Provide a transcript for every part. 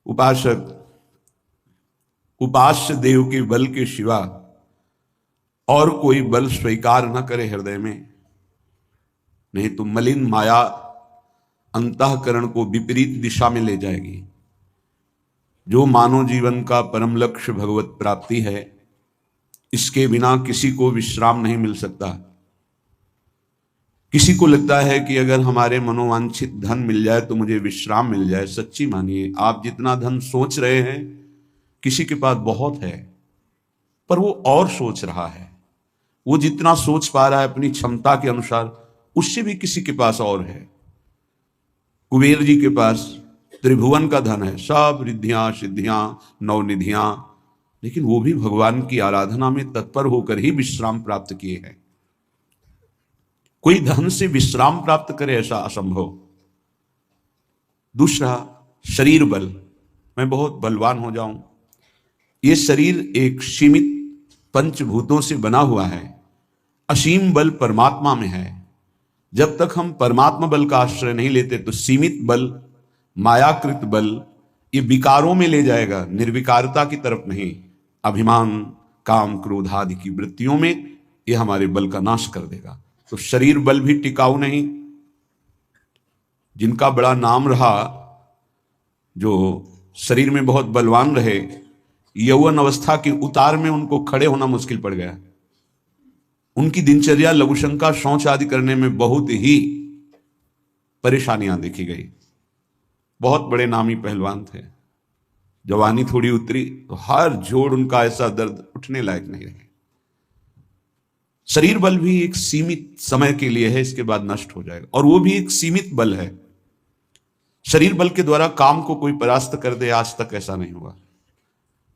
उपासक उपास्य देव के बल के सिवा और कोई बल स्वीकार न करे हृदय में, नहीं तो मलिन माया अंतःकरण को विपरीत दिशा में ले जाएगी। जो मानव जीवन का परम लक्ष्य भगवत प्राप्ति है, इसके बिना किसी को विश्राम नहीं मिल सकता। किसी को लगता है कि अगर हमारे मनोवांछित धन मिल जाए तो मुझे विश्राम मिल जाए। सच्ची मानिए, आप जितना धन सोच रहे हैं किसी के पास बहुत है, पर वो और सोच रहा है। वो जितना सोच पा रहा है अपनी क्षमता के अनुसार, उससे भी किसी के पास और है। कुबेर जी के पास त्रिभुवन का धन है, सब रिद्धियां सिद्धियां नवनिधियां, लेकिन वो भी भगवान की आराधना में तत्पर होकर ही विश्राम प्राप्त किए हैं। कोई धन से विश्राम प्राप्त करे ऐसा असंभव। दूसरा, शरीर बल, मैं बहुत बलवान हो जाऊं। ये शरीर एक सीमित पंचभूतों से बना हुआ है। असीम बल परमात्मा में है। जब तक हम परमात्मा बल का आश्रय नहीं लेते तो सीमित बल, मायाकृत बल, ये विकारों में ले जाएगा, निर्विकारता की तरफ नहीं। अभिमान, काम, क्रोध आदि की वृत्तियों में ये हमारे बल का नाश कर देगा। तो शरीर बल भी टिकाऊ नहीं। जिनका बड़ा नाम रहा, जो शरीर में बहुत बलवान रहे, यौवन अवस्था के उतार में उनको खड़े होना मुश्किल पड़ गया। उनकी दिनचर्या लघुशंका, शौच आदि करने में बहुत ही परेशानियां देखी गई। बहुत बड़े नामी पहलवान थे। जवानी थोड़ी उतरी तो हर जोड़ उनका ऐसा दर्द, उठने लायक नहीं रहे। शरीर बल भी एक सीमित समय के लिए है, इसके बाद नष्ट हो जाएगा, और वो भी एक सीमित बल है। शरीर बल के द्वारा काम को कोई परास्त कर दे, आज तक ऐसा नहीं हुआ।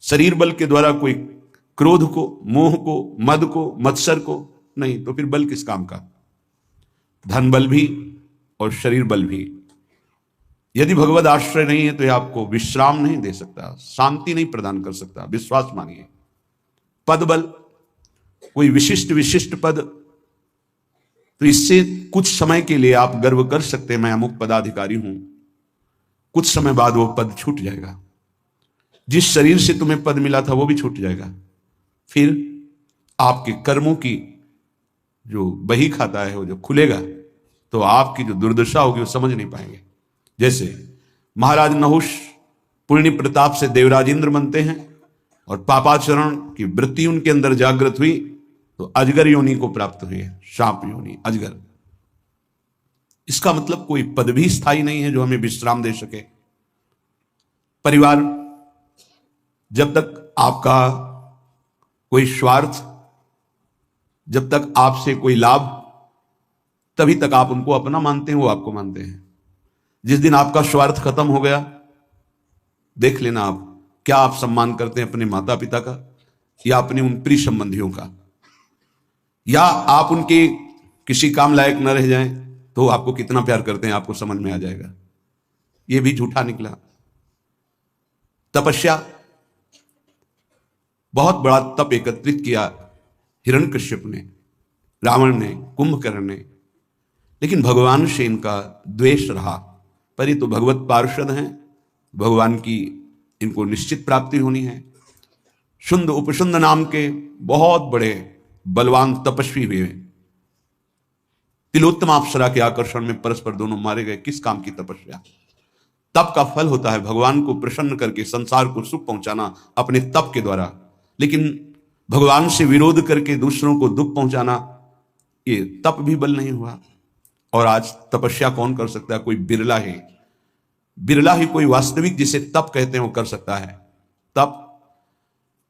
शरीर बल के द्वारा कोई क्रोध को, मोह को, मद को, मत्सर को नहीं, तो फिर बल किस काम का। धन बल भी और शरीर बल भी, यदि भगवद आश्रय नहीं है तो यह आपको विश्राम नहीं दे सकता, शांति नहीं प्रदान कर सकता। विश्वास मानिए। पद बल, कोई विशिष्ट पद, तो इससे कुछ समय के लिए आप गर्व कर सकते हैं, मैं अमुक पदाधिकारी हूं। कुछ समय बाद वो पद छूट जाएगा। जिस शरीर से तुम्हें पद मिला था वो भी छूट जाएगा। फिर आपके कर्मों की जो बही खाता है वो जो खुलेगा, तो आपकी जो दुर्दशा होगी वो समझ नहीं पाएंगे। जैसे महाराज नहुष पुण्य प्रताप से देवराज इंद्र बनते हैं, और पापाचरण की वृत्ति उनके अंदर जागृत हुई तो अजगर योनि को प्राप्त हुई है। सांप योनि, अजगर। इसका मतलब कोई पद भी स्थायी नहीं है जो हमें विश्राम दे सके। परिवार, जब तक आपका कोई स्वार्थ, जब तक आपसे कोई लाभ, तभी तक आप उनको अपना मानते हैं, वो आपको मानते हैं। जिस दिन आपका स्वार्थ खत्म हो गया, देख लेना आप क्या आप सम्मान करते हैं अपने माता पिता का, या अपने उन प्रिय संबंधियों का, या आप उनके किसी काम लायक न रह जाएं तो आपको कितना प्यार करते हैं, आपको समझ में आ जाएगा। यह भी झूठा निकला। तपस्या, बहुत बड़ा तप एकत्रित किया हिरण्यकश्यप ने, रावण ने, कुंभकर्ण ने, लेकिन भगवान से इनका द्वेष रहा। पर ये तो भगवत पार्षद हैं, भगवान की इनको निश्चित प्राप्ति होनी है। शुंद उपशुंद नाम के बहुत बड़े बलवान तपस्वी हुए। तिलोत्तम अप्सरा के आकर्षण में परस्पर दोनों मारे गए। किस काम की तपस्या। तप का फल होता है भगवान को प्रसन्न करके संसार को सुख पहुंचाना अपने तप के द्वारा, लेकिन भगवान से विरोध करके दूसरों को दुख पहुंचाना, ये तप भी बल नहीं हुआ। और आज तपस्या कौन कर सकता है? कोई बिरला ही कोई वास्तविक जिसे तप कहते हैं वो कर सकता है। तप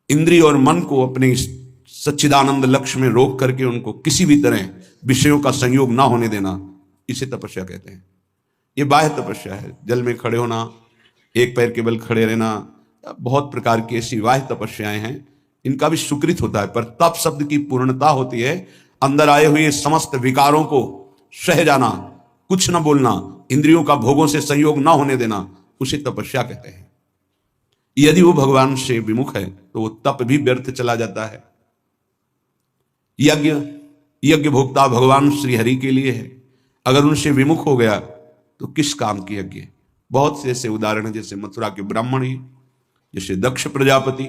इंद्रिय और मन को अपने सच्चिदानंद लक्ष्य में रोक करके उनको किसी भी तरह विषयों का संयोग ना होने देना, इसे तपस्या कहते हैं। ये बाह्य तपस्या है। जल में खड़े होना, एक पैर के बल खड़े रहना, बहुत प्रकार की ऐसी बाह्य तपस्याएं हैं, इनका भी सुकृत होता है। पर तप शब्द की पूर्णता होती है अंदर आए हुए समस्त विकारों को सह जाना, कुछ न बोलना, इंद्रियों का भोगों से संयोग ना होने देना, उसे तपस्या कहते हैं। यदि वो भगवान से विमुख है तो वो तप भी व्यर्थ चला जाता है। यज्ञ भोक्ता भगवान श्री हरि के लिए है। अगर उनसे विमुख हो गया तो किस काम की यज्ञ? बहुत से ऐसे उदाहरण हैं, जैसे मथुरा के ब्राह्मण ही, जैसे दक्ष प्रजापति,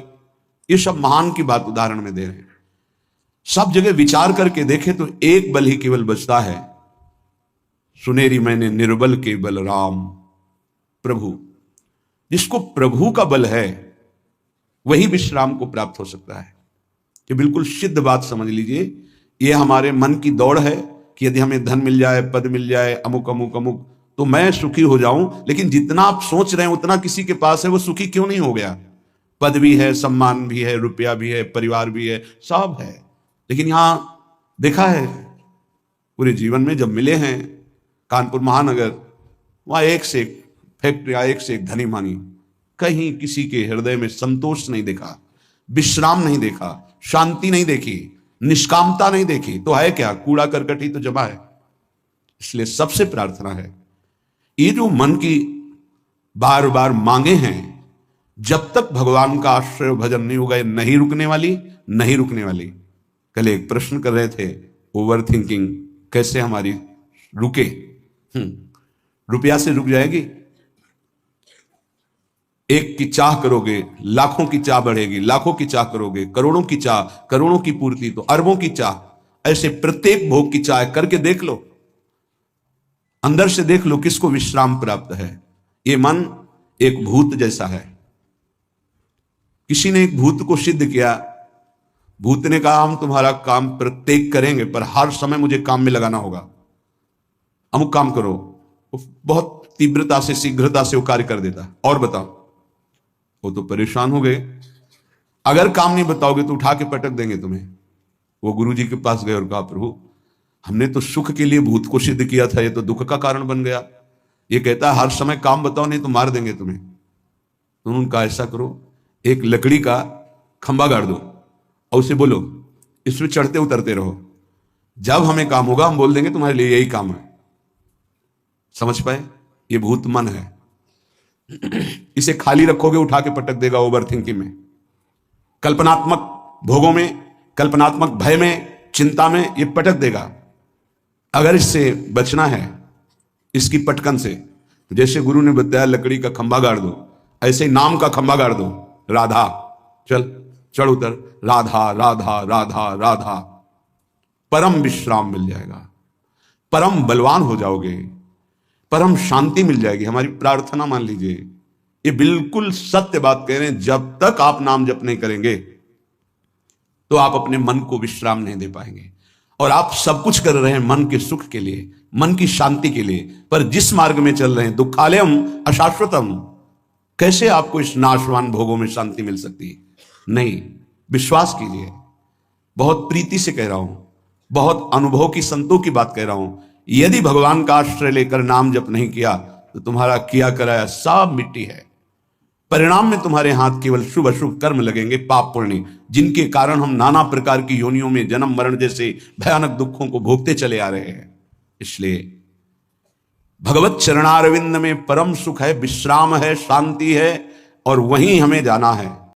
ये सब महान की बात उदाहरण में दे रहे हैं। सब जगह विचार करके देखें तो एक बल ही केवल बचता है, सुनेरी मैंने निर्बल के बल राम प्रभु। जिसको प्रभु का बल है वही विश्राम को प्राप्त हो सकता है। कि बिल्कुल सिद्ध बात समझ लीजिए, ये हमारे मन की दौड़ है कि यदि हमें धन मिल जाए, पद मिल जाए, अमुक अमुक अमुक, तो मैं सुखी हो जाऊं। लेकिन जितना आप सोच रहे हैं उतना किसी के पास है, वो सुखी क्यों नहीं हो गया? पद भी है, सम्मान भी है, रुपया भी है, परिवार भी है, सब है, लेकिन यहां देखा है पूरे जीवन में जब मिले हैं कानपुर महानगर, वहां एक से एक फैक्ट्रियां, एक से एक धनी मानी, कहीं किसी के हृदय में संतोष नहीं देखा, विश्राम नहीं देखा, शांति नहीं देखी, निष्कामता नहीं देखी, तो है क्या? कूड़ा करकट ही तो जमा है। इसलिए सबसे प्रार्थना है, ये जो मन की बार बार मांगे हैं, जब तक भगवान का आश्रय भजन नहीं होगा, ये नहीं रुकने वाली, नहीं रुकने वाली। कल एक प्रश्न कर रहे थे, ओवर थिंकिंग कैसे हमारी रुके? रुपया से रुक जाएगी? एक की चाह करोगे, लाखों की चाह बढ़ेगी, लाखों की चाह करोगे, करोड़ों की चाह, करोड़ों की पूर्ति तो अरबों की चाह। ऐसे प्रत्येक भोग की चाह करके देख लो, अंदर से देख लो किसको विश्राम प्राप्त है। ये मन एक भूत जैसा है। किसी ने एक भूत को सिद्ध किया, भूत ने कहा हम तुम्हारा काम प्रत्येक करेंगे, पर हर समय मुझे काम में लगाना होगा, अमुक काम करो। बहुत तीव्रता से, शीघ्रता से वो कार्य कर देता। और बताओ, वो तो परेशान हो गए, अगर काम नहीं बताओगे तो उठा के पटक देंगे तुम्हें। वो गुरुजी के पास गए और कहा प्रभु हमने तो सुख के लिए भूत को सिद्ध किया था, ये तो दुख का कारण बन गया। ये कहता है हर समय काम बताओ नहीं तो मार देंगे तुम्हें। तो उन्होंने कहा ऐसा करो, एक लकड़ी का खंबा गाड़ दो और उसे बोलो इसमें चढ़ते उतरते रहो, जब हमें काम होगा हम बोल देंगे तुम्हारे लिए यही काम है। समझ पाए? ये भूत मन है। इसे खाली रखोगे उठा के पटक देगा ओवर थिंकिंग में, कल्पनात्मक भोगों में, कल्पनात्मक भय में, चिंता में, ये पटक देगा। अगर इससे बचना है, इसकी पटकन से, तो जैसे गुरु ने बताया लकड़ी का खंबा गाड़ दो, ऐसे नाम का खंबा गाड़ दो, राधा, चल चढ़ उतर, राधा राधा राधा राधा, परम विश्राम मिल जाएगा, परम बलवान हो जाओगे, परम शांति मिल जाएगी। हमारी प्रार्थना मान लीजिए, ये बिल्कुल सत्य बात कह रहे हैं, जब तक आप नाम जप नहीं करेंगे तो आप अपने मन को विश्राम नहीं दे पाएंगे। और आप सब कुछ कर रहे हैं मन के सुख के लिए, मन की शांति के लिए, पर जिस मार्ग में चल रहे हैं दुखालयम अशाश्वतम, कैसे आपको इस नाशवान भोगों में शांति मिल सकती है? नहीं। विश्वास कीजिए, बहुत प्रीति से कह रहा हूं, बहुत अनुभव की संतों की बात कह रहा हूं, यदि भगवान का आश्रय लेकर नाम जप नहीं किया तो तुम्हारा किया कराया सब मिट्टी है। परिणाम में तुम्हारे हाथ केवल शुभ अशुभ कर्म लगेंगे, पाप पुण्य, जिनके कारण हम नाना प्रकार की योनियों में जन्म मरण जैसे भयानक दुखों को भोगते चले आ रहे हैं। इसलिए भगवत चरणारविंद में परम सुख है, विश्राम है, शांति है, और वहीं हमें जाना है।